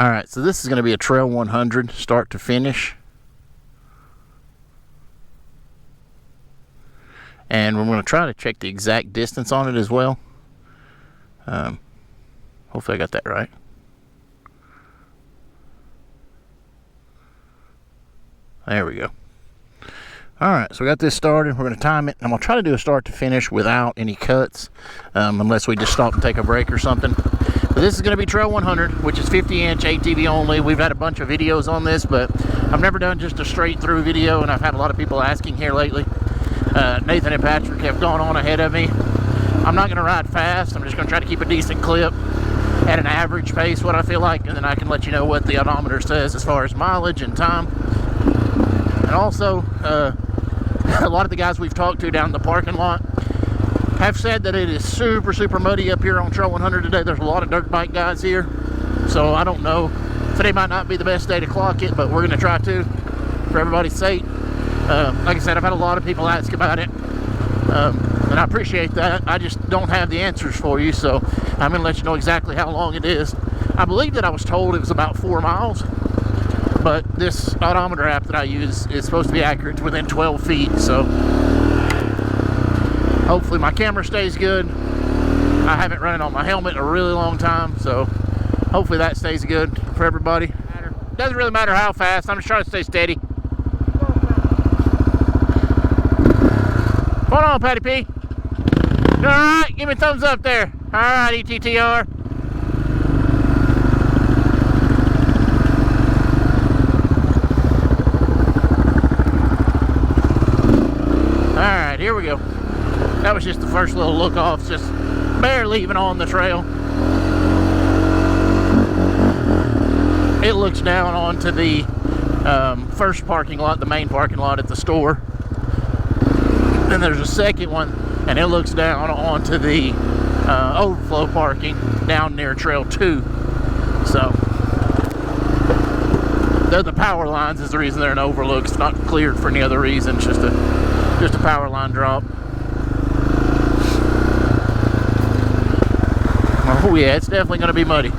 Alright, so this is going to be a Trail 100 start to finish. And we're going to try to check the exact distance on it as well. Hopefully I got that right. There we go. Alright, so we got this started. We're going to time it. I'm going to try to do a start to finish without any cuts, unless we just stop and take a break or something. But this is going to be Trail 100, which is 50-inch ATV only. We've had a bunch of videos on this, but I've never done just a straight through video, and I've had a lot of people asking here lately. Nathan and Patrick have gone on ahead of me. I'm not going to ride fast. I'm just going to try to keep a decent clip at an average pace, what I feel like, and then I can let you know what the odometer says as far as mileage and time. And also, a lot of the guys we've talked to down in the parking lot have said that it is super muddy up here on Trail 100 today. There's a lot of dirt bike guys here, so I don't know. Today might not be the best day to clock it, but we're going to try to, for everybody's sake. Like I said, I've had a lot of people ask about it, and I appreciate that. I just don't have the answers for you, so I'm going to let you know exactly how long it is. I believe that I was told it was about 4 miles, but this odometer app that I use is supposed to be accurate to within 12 feet, so hopefully my camera stays good. I haven't run it on my helmet in a really long time, so hopefully that stays good for everybody. Doesn't really matter how fast, I'm just trying to stay steady. Hold on, Patty P. Alright, give me a thumbs up there. Alright, ETTR. Alright, here we go. That was just the first little look off, just barely even on the trail. It looks down onto the first parking lot, the main parking lot at the store. Then there's a second one, and it looks down onto the overflow parking down near Trail 2. So the power lines is the reason they're an overlook. It's not cleared for any other reason. It's just a power line drop. Oh yeah, it's definitely going to be muddy.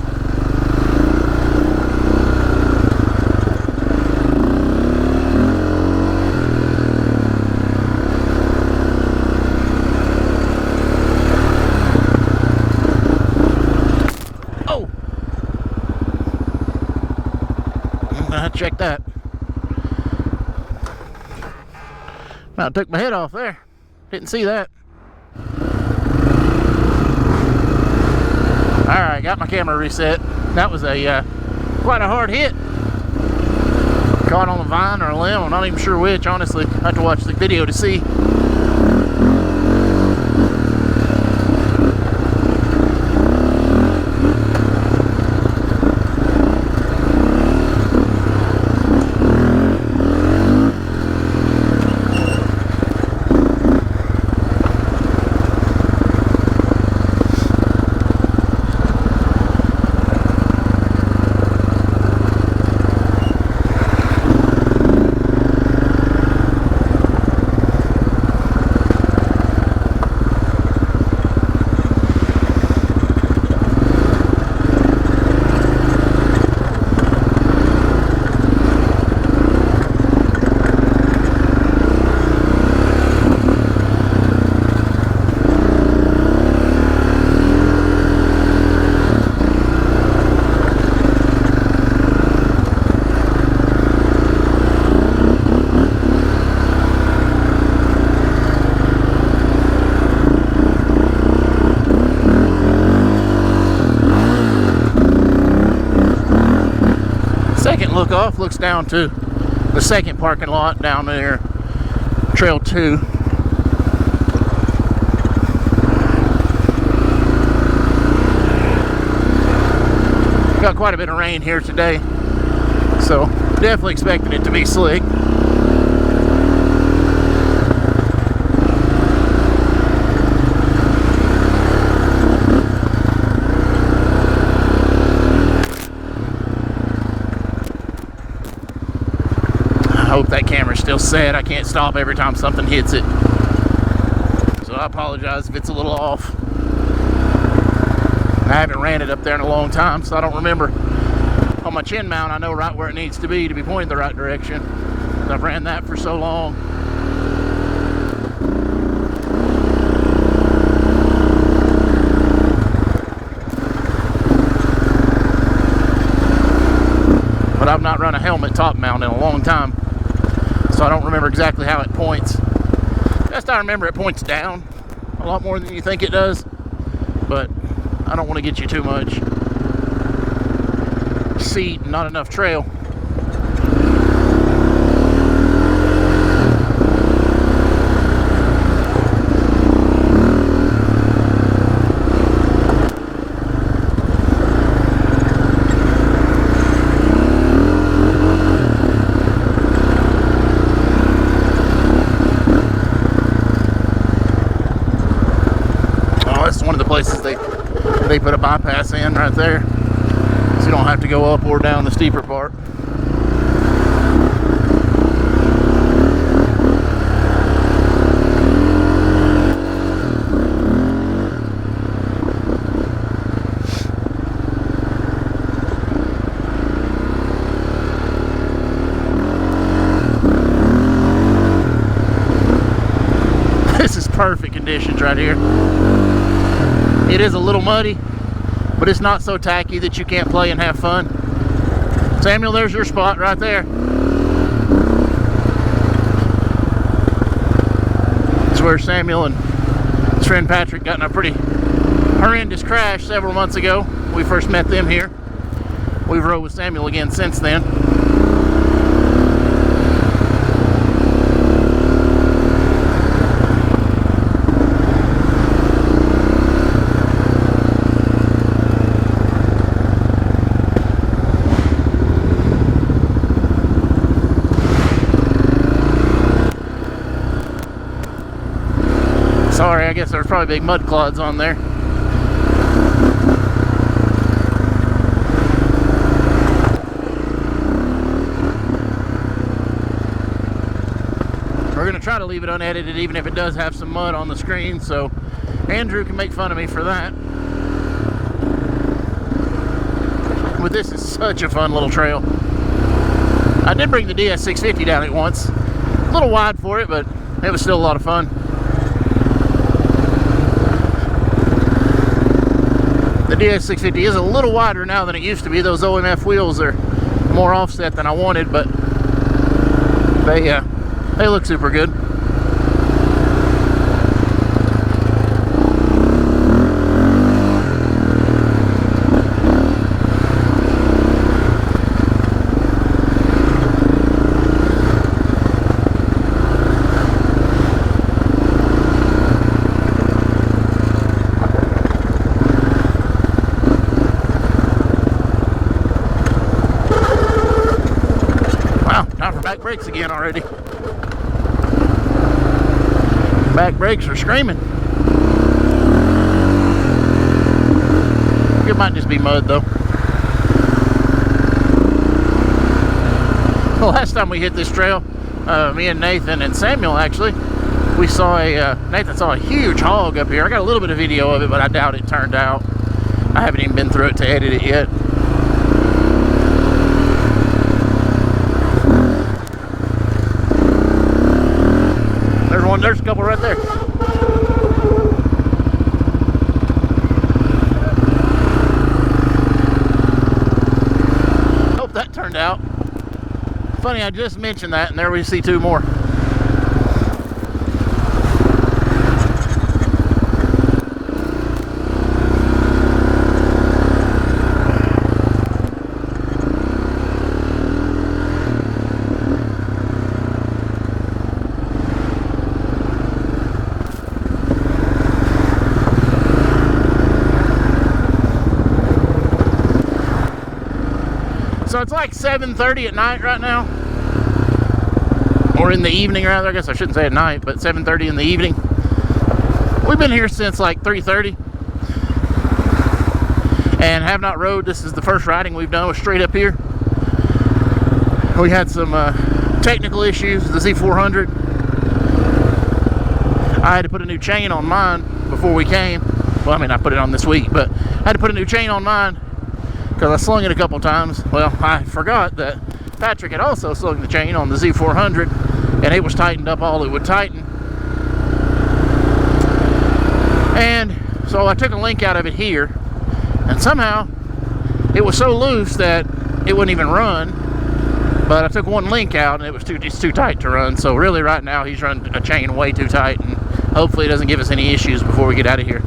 Check that. I took my head off there. Didn't see that. Alright, got my camera reset. That was a quite a hard hit. Caught on a vine or a limb. I'm not even sure which, honestly. I have to watch the video to see. Look off looks down to the second parking lot down there, Trail 2. Got quite a bit of rain here today, so definitely expecting it to be slick. I hope that camera's still set. I can't stop every time something hits it. So I apologize if it's a little off. I haven't ran it up there in a long time, so I don't remember how on my chin mount, I know right where it needs to be pointed the right direction. I've ran that for so long. But I've not run a helmet top mount in a long time, so I don't remember exactly how it points. Best I remember, it points down a lot more than you think it does, but I don't want to get you too much seat and not enough trail. One of the places they put a bypass in right there, so you don't have to go up or down the steeper part. This is perfect conditions right here. It is a little muddy, but it's not so tacky that you can't play and have fun. Samuel, there's your spot right there. It's where Samuel and his friend Patrick got in a pretty horrendous crash several months ago. We first met them here. We've rode with Samuel again since then. Sorry, I guess there's probably big mud clods on there. We're going to try to leave it unedited even if it does have some mud on the screen, so Andrew can make fun of me for that. But this is such a fun little trail. I did bring the DS650 down it once. A little wide for it, but it was still a lot of fun. The DS650 is a little wider now than it used to be. Those OMF wheels are more offset than I wanted, but they look super good. Back brakes again already. Back brakes are screaming. It might just be mud though. The last time we hit this trail, me and Nathan and Samuel actually, we saw Nathan saw a huge hog up here. I got a little bit of video of it, but I doubt it turned out. I haven't even been through it to edit it yet. There's a couple right there. Hope that turned out. Funny, I just mentioned that, and there we see two more. So it's like 7:30 at night right now, or in the evening rather. I guess I shouldn't say at night, but 7:30 in the evening. We've been here since like 3:30 and have not rode. This is the first riding we've done. We're straight up here. We had some technical issues with the Z400. I had to put a new chain on mine before we came. Well, I mean, I put it on this week, but I had to put a new chain on mine because I slung it a couple times. Well, I forgot that Patrick had also slung the chain on the Z400, and it was tightened up all it would tighten. And so I took a link out of it here, and somehow it was so loose that it wouldn't even run. But I took one link out, and it's too tight to run. So really right now he's running a chain way too tight, and hopefully it doesn't give us any issues before we get out of here.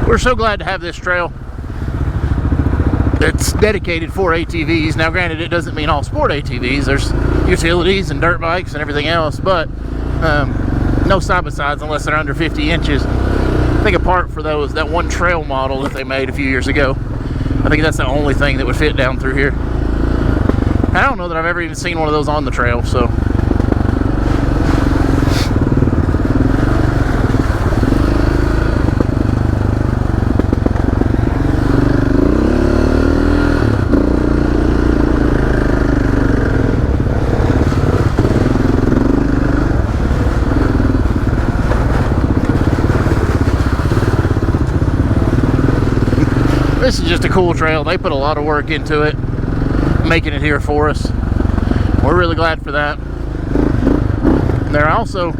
We're so glad to have this trail that's dedicated for ATVs. Now granted, it doesn't mean all sport ATVs. There's utilities and dirt bikes and everything else, but no side-by-sides unless they're under 50 inches. I think apart for those, that one trail model that they made a few years ago, I think that's the only thing that would fit down through here. I don't know that I've ever even seen one of those on the trail, so. This is just a cool trail. They put a lot of work into it, making it here for us. We're really glad for that. And they're also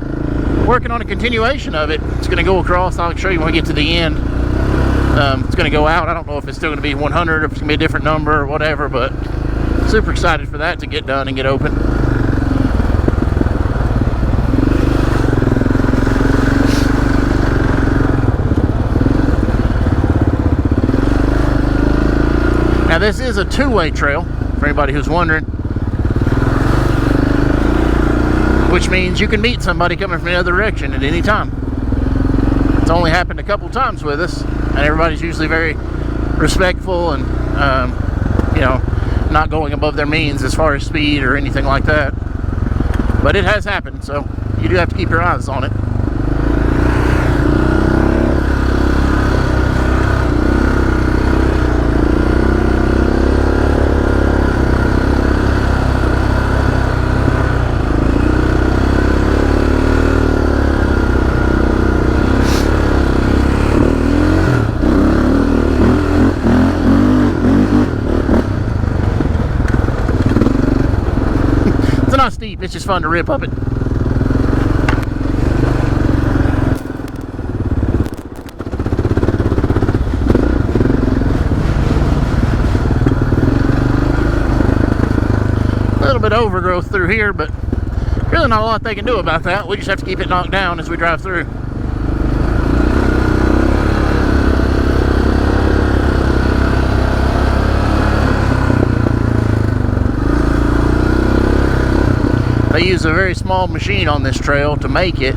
working on a continuation of it. It's going to go across. I'll show you when we get to the end. It's going to go out. I don't know if it's still going to be 100 or if it's going to be a different number or whatever, but super excited for that to get done and get open. Now this is a two-way trail, for anybody who's wondering, which means you can meet somebody coming from the other direction at any time. It's only happened a couple times with us, and everybody's usually very respectful and, you know, not going above their means as far as speed or anything like that. But it has happened, so you do have to keep your eyes on it. Not steep, it's just fun to rip up it. A little bit of overgrowth through here, but really not a lot they can do about that. We just have to keep it knocked down as we drive through. They use a very small machine on this trail to make it,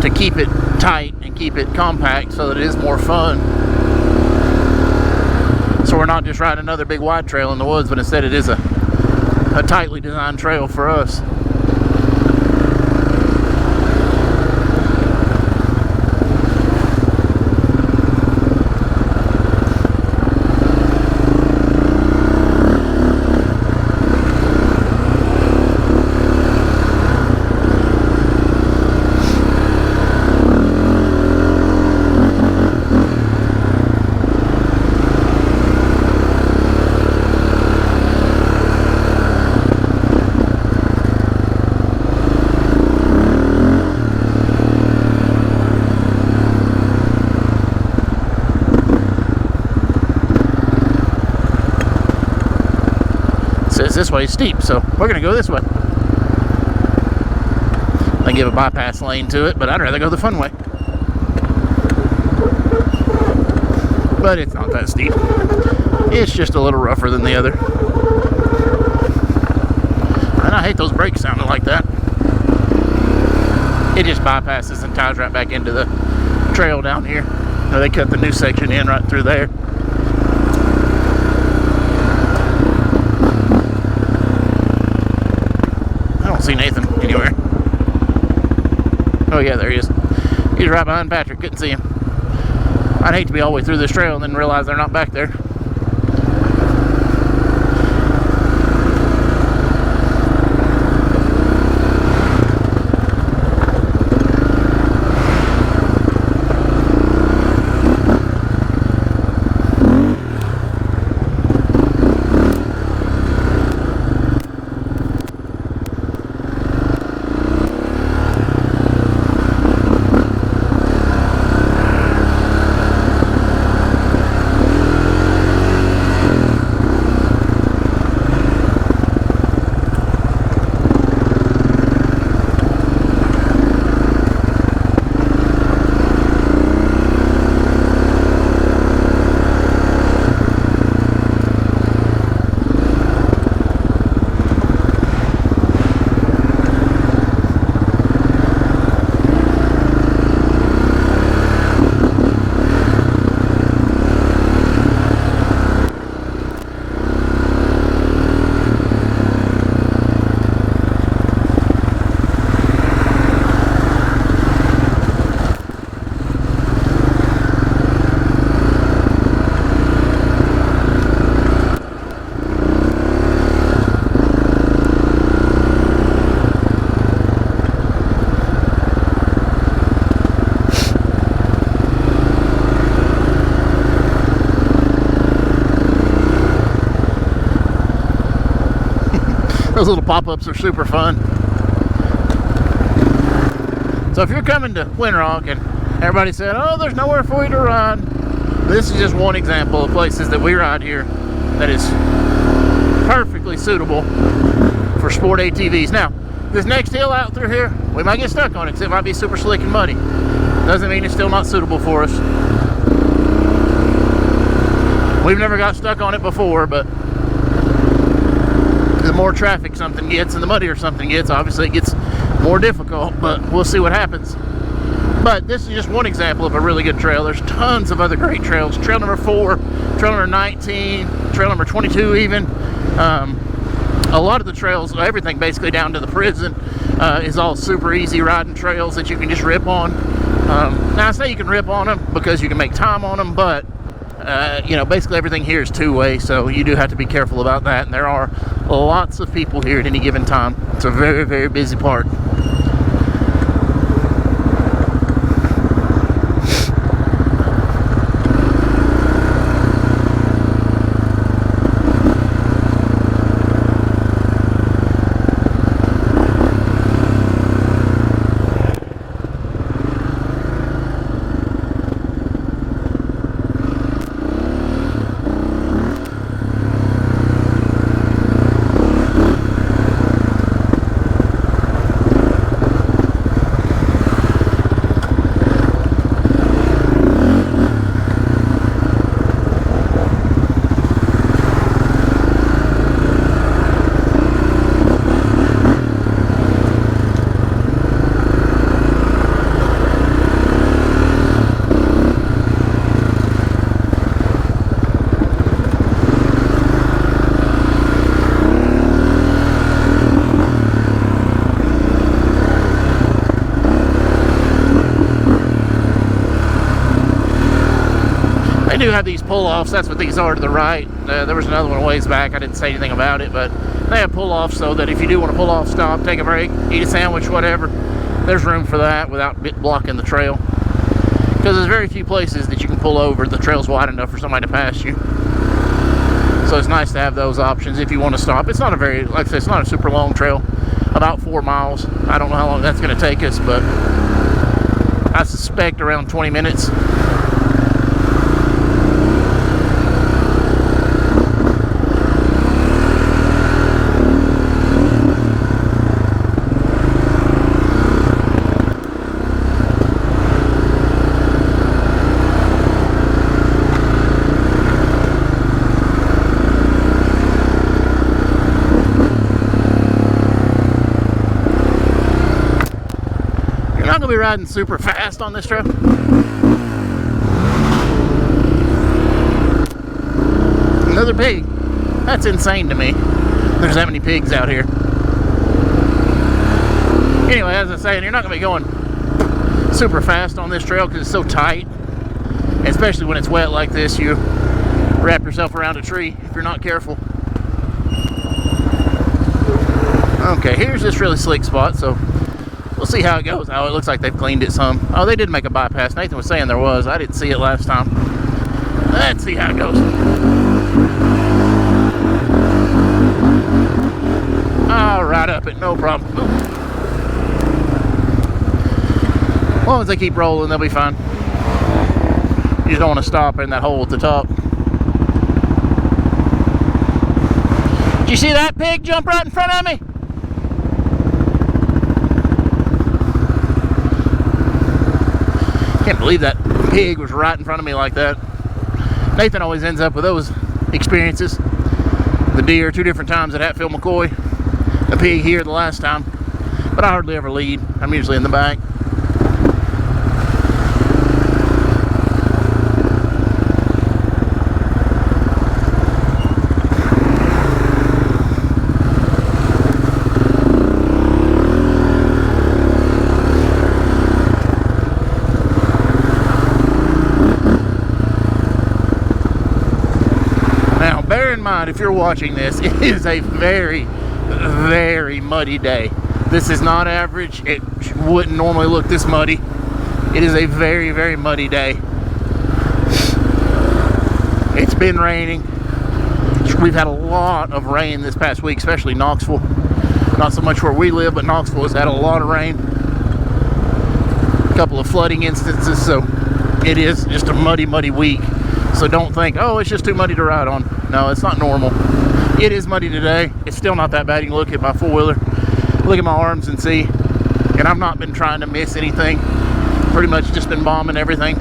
to keep it tight and keep it compact so that it is more fun. So we're not just riding another big wide trail in the woods, but instead it is a tightly designed trail for us. This way is steep, so we're gonna go this way. They give a bypass lane to it, but I'd rather go the fun way. But it's not that steep. It's just a little rougher than the other. I hate those brakes sounding like that. It just bypasses and ties right back into the trail down here. Now they cut the new section in right through there. I don't see Nathan anywhere. Oh yeah, there he is. He's right behind Patrick. Couldn't see him. I'd hate to be all the way through this trail and then realize they're not back there. Those little pop-ups are super fun. So if you're coming to Windrock and everybody said, oh, there's nowhere for you to ride, this is just one example of places that we ride here that is perfectly suitable for sport ATVs. Now, this next hill out through here, we might get stuck on it because it might be super slick and muddy. Doesn't mean it's still not suitable for us. We've never got stuck on it before, but the more traffic something gets and the muddier something gets, obviously it gets more difficult, but we'll see what happens. But this is just one example of a really good trail. There's tons of other great trails. Trail number 4, trail number 19, trail number 22 even. A lot of the trails, everything basically down to the prison, is all super easy riding trails that you can just rip on. Now I say you can rip on them because you can make time on them, but you know, basically everything here is two-way, so you do have to be careful about that. And there are lots of people here at any given time. It's a very, very busy part. They do have these pull-offs. That's what these are to the right. There was another one a ways back. I didn't say anything about it, but they have pull-offs so that if you do want to pull off, stop, take a break, eat a sandwich, whatever, there's room for that without blocking the trail. Because there's very few places that you can pull over. The trail's wide enough for somebody to pass you. So it's nice to have those options if you want to stop. It's not a very, like I said, it's not a super long trail. About 4 miles. I don't know how long that's going to take us, but I suspect around 20 minutes. not gonna be riding super fast on this trail. Another pig. That's insane to me. There's that many pigs out here. Anyway, as I was saying, you're not gonna be going super fast on this trail because it's so tight. And especially when it's wet like this, you wrap yourself around a tree if you're not careful. Okay, here's this really slick spot, so we'll see how it goes. Oh, it looks like they've cleaned it some. Oh, they did make a bypass. Nathan was saying there was. I didn't see it last time. Let's see how it goes. Oh, right up it, no problem. Ooh. As long as they keep rolling, they'll be fine. You just don't want to stop in that hole at the top. Did you see that pig jump right in front of me? Can't believe that pig was right in front of me like that. Nathan always ends up with those experiences. The deer 2 different times at Hatfield McCoy. The pig here the last time. But I hardly ever lead. I'm usually in the back. Bear in mind, if you're watching this, it is a very, very muddy day. This is not average. It wouldn't normally look this muddy. It is a very, very muddy day. It's been raining. We've had a lot of rain this past week, especially Knoxville. Not so much where we live, but Knoxville has had a lot of rain. A couple of flooding instances, so it is just a muddy, muddy week. So don't think, oh, it's just too muddy to ride on. No, it's not normal. It is muddy today. It's still not that bad. You can look at my four-wheeler, look at my arms and see. And I've not been trying to miss anything. Pretty much just been bombing everything.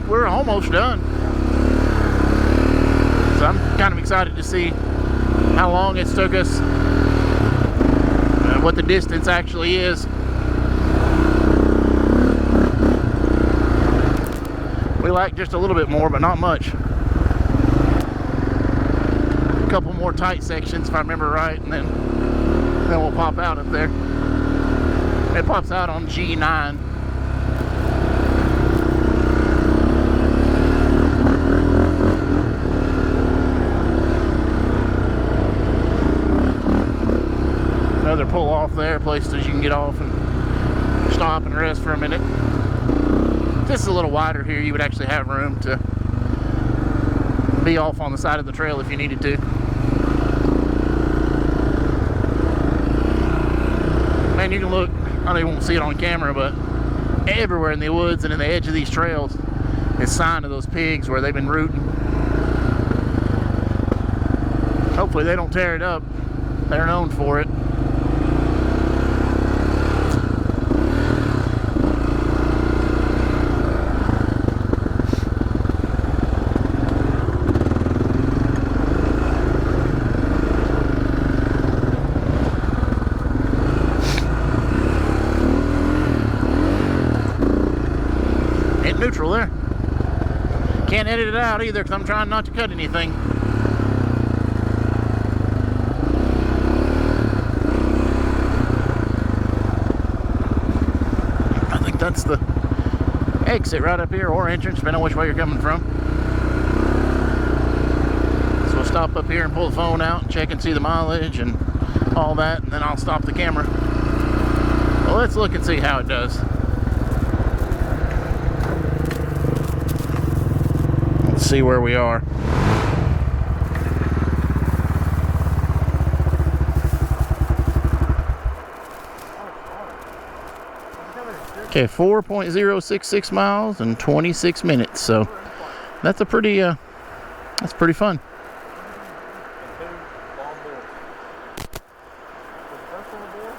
We're almost done. So I'm kind of excited to see how long it's took us, what the distance actually is. We like just a little bit more, but not much. A couple more tight sections if I remember right, and then we'll pop out up there. It pops out on G9. Another pull off there, places you can get off and stop and rest for a minute. This is a little wider here. You would actually have room to be off on the side of the trail if you needed to. Man, you can look, I know you won't see it on camera, but everywhere in the woods and in the edge of these trails is sign of those pigs where they've been rooting. Hopefully they don't tear it up. They're known for it. Neutral there. Can't edit it out either because I'm trying not to cut anything. I think that's the exit right up here, or entrance, depending on which way you're coming from. So we'll stop up here and pull the phone out and check and see the mileage and all that, and then I'll stop the camera. Well, let's look and see how it does. See where we are. Okay, 4.066 miles and 26 minutes. So that's a pretty That's pretty fun. And 2 long boards. Was the first one a board?